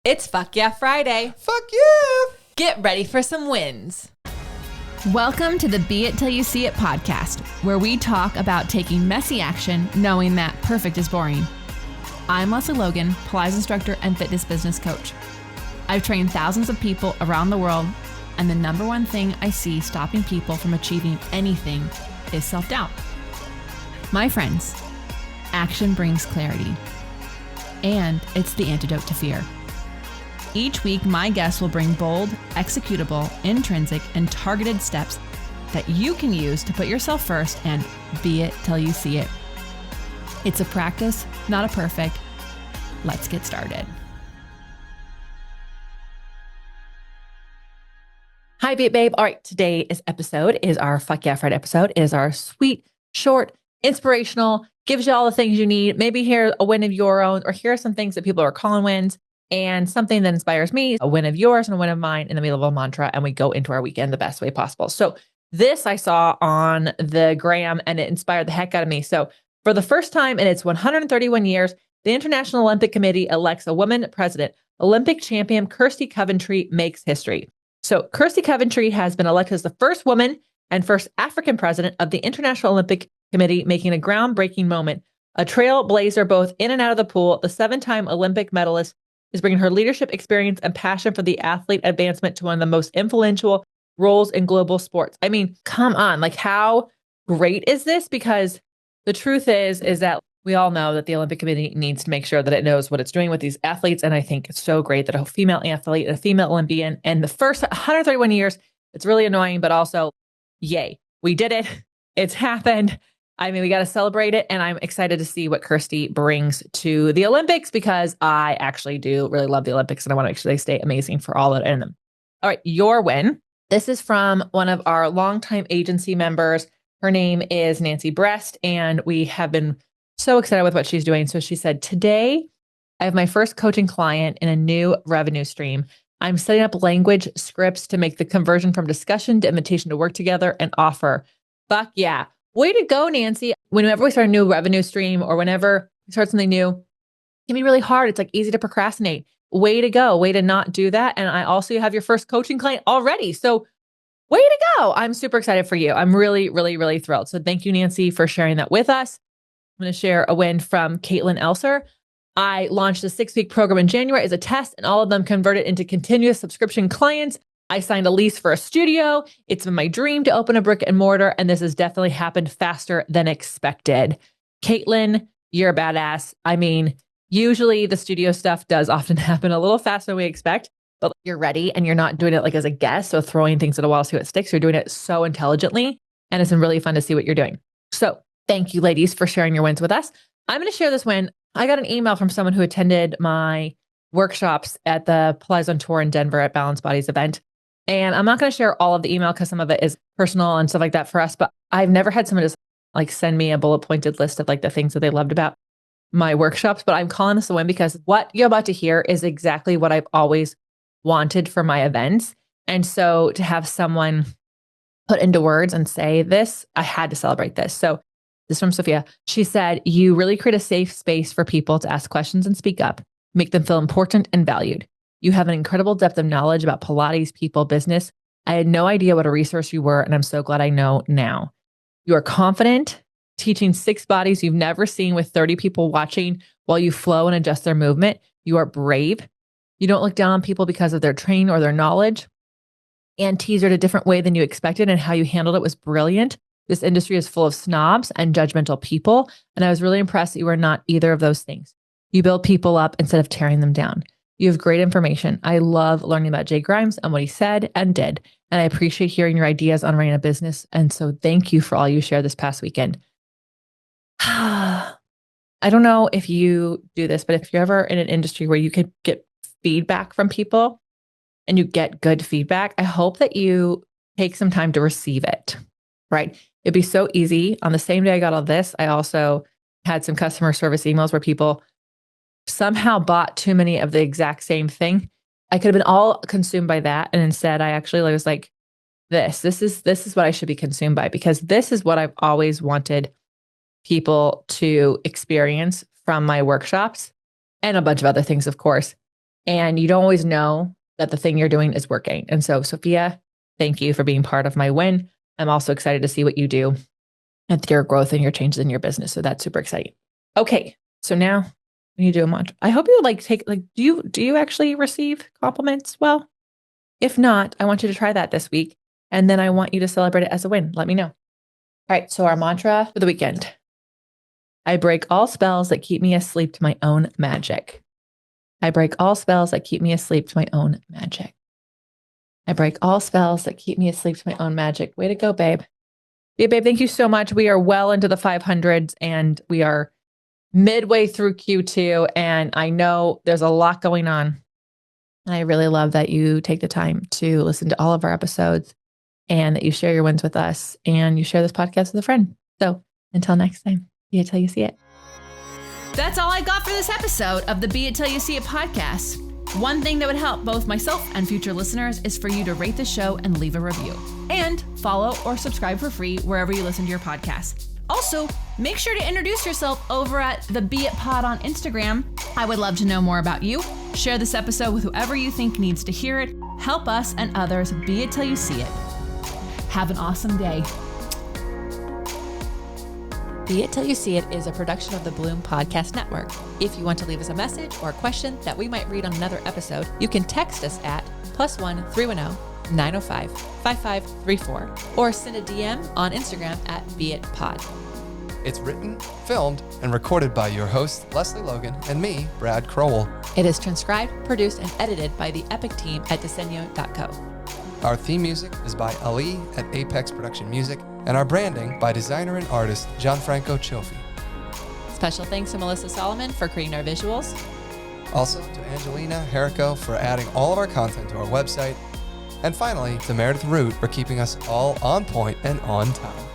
It's Fuck Yeah Friday. Fuck yeah! Get ready for some wins. Welcome to the Be It Till You See It podcast, where we talk about taking messy action, knowing that perfect is boring. I'm Lesley Logan, Pilates instructor and fitness business coach. I've trained thousands of people around the world, and the number one thing I see stopping people from achieving anything is self-doubt. My friends, action brings clarity, and it's the antidote to fear. Each week, my guests will bring bold, executable, intrinsic, and targeted steps that you can use to put yourself first and be it till you see it. It's a practice, not a perfect. Let's get started. Hi, Be It Babe. All right, today's episode is our Fuck Yeah Friday episode. It is our sweet, short, inspirational, gives you all the things you need. Maybe hear a win of your own, or hear some things that people are calling wins, and something that inspires me, a win of yours and a win of mine in the middle of a mantra, and we go into our weekend the best way possible. So this I saw on the gram and it inspired the heck out of me. So for the first time in its 131 years, the International Olympic Committee elects a woman president. Olympic champion Kirsty Coventry makes history. So Kirsty Coventry has been elected as the first woman and first African president of the International Olympic Committee, making a groundbreaking moment. A trailblazer both in and out of the pool, the 7-time Olympic medalist is bringing her leadership experience and passion for the athlete advancement to one of the most influential roles in global sports. I mean, come on, like how great is this? Because the truth is that we all know that the Olympic Committee needs to make sure that it knows what it's doing with these athletes. And I think it's so great that a female athlete, a female Olympian, and the first 131 years, it's really annoying, but also yay, we did it. It's happened. I mean, we got to celebrate it. And I'm excited to see what Kirsty brings to the Olympics, because I actually do really love the Olympics and I want to make sure they stay amazing for all that in them. All right, your win. This is from one of our longtime agency members. Her name is Nancy Brest, and we have been so excited with what she's doing. So she said, today I have my first coaching client in a new revenue stream. I'm setting up language scripts to make the conversion from discussion to invitation to work together and offer. Fuck yeah. Way to go, Nancy. Whenever we start a new revenue stream or whenever we start something new, it can be really hard. It's like easy to procrastinate. Way to go. Way to not do that. And I also have your first coaching client already. So way to go. I'm super excited for you. I'm really, really, really thrilled. So thank you, Nancy, for sharing that with us. I'm going to share a win from Katelyn Elser. I launched a 6-week program in January as a test, and all of them converted into continuous subscription clients. I signed a lease for a studio. It's been my dream to open a brick and mortar, and this has definitely happened faster than expected. Katelyn, you're a badass. I mean, usually the studio stuff does often happen a little faster than we expect, but you're ready and you're not doing it like as a guest, so throwing things at a wall, see what sticks. You're doing it so intelligently, and it's been really fun to see what you're doing. So thank you, ladies, for sharing your wins with us. I'm going to share this win. I got an email from someone who attended my workshops at the Pilates on Tour in Denver at Balanced Bodies event. And I'm not going to share all of the email because some of it is personal and stuff like that for us, but I've never had someone just like send me a bullet pointed list of like the things that they loved about my workshops, but I'm calling this a win because what you're about to hear is exactly what I've always wanted for my events. And so to have someone put into words and say this, I had to celebrate this. So this is from Sophia. She said, you really create a safe space for people to ask questions and speak up, make them feel important and valued. You have an incredible depth of knowledge about Pilates, people, business. I had no idea what a resource you were, and I'm so glad I know now. You are confident, teaching 6 bodies you've never seen with 30 people watching while you flow and adjust their movement. You are brave. You don't look down on people because of their training or their knowledge. And teasered a different way than you expected, and how you handled it was brilliant. This industry is full of snobs and judgmental people, and I was really impressed that you were not either of those things. You build people up instead of tearing them down. You have great information. I love learning about Jay Grimes and what he said and did. And I appreciate hearing your ideas on running a business. And so thank you for all you shared this past weekend. I don't know if you do this, but if you're ever in an industry where you could get feedback from people and you get good feedback, I hope that you take some time to receive it, right? It'd be so easy. On the same day I got all this, I also had some customer service emails where people somehow bought too many of the exact same thing. I could have been all consumed by that. And instead I actually was like, this is what I should be consumed by, because this is what I've always wanted people to experience from my workshops and a bunch of other things, of course. And you don't always know that the thing you're doing is working. And so, Sophia, thank you for being part of my win. I'm also excited to see what you do and your growth and your changes in your business. So that's super exciting. Okay. So now when you do a mantra, I hope you do you actually receive compliments? Well, if not, I want you to try that this week. And then I want you to celebrate it as a win. Let me know. All right. So our mantra for the weekend: I break all spells that keep me asleep to my own magic. I break all spells that keep me asleep to my own magic. I break all spells that keep me asleep to my own magic. Way to go, babe. Yeah, babe, thank you so much. We are well into the 500s and we are midway through Q2. And I know there's a lot going on. And I really love that you take the time to listen to all of our episodes and that you share your wins with us and you share this podcast with a friend. So until next time, be it till you see it. That's all I got for this episode of the Be It Till You See It podcast. One thing that would help both myself and future listeners is for you to rate the show and leave a review. And follow or subscribe for free wherever you listen to your podcast. Also, make sure to introduce yourself over at the Be It Pod on Instagram. I would love to know more about you. Share this episode with whoever you think needs to hear it. Help us and others be it till you see it. Have an awesome day. Be It Till You See It is a production of the Bloom Podcast Network. If you want to leave us a message or a question that we might read on another episode, you can text us at +1 310 905 5534 or send a DM on Instagram at BeItPod. It's written, filmed, and recorded by your host, Lesley Logan, and me, Brad Crowell. It is transcribed, produced, and edited by the Epic team at Diseño.co. Our theme music is by Ali at Apex Production Music, and our branding by designer and artist Gianfranco Cioffi. Special thanks to Melissa Solomon for creating our visuals. Also to Angelina Herrico for adding all of our content to our website. And finally, to Meredith Root for keeping us all on point and on time.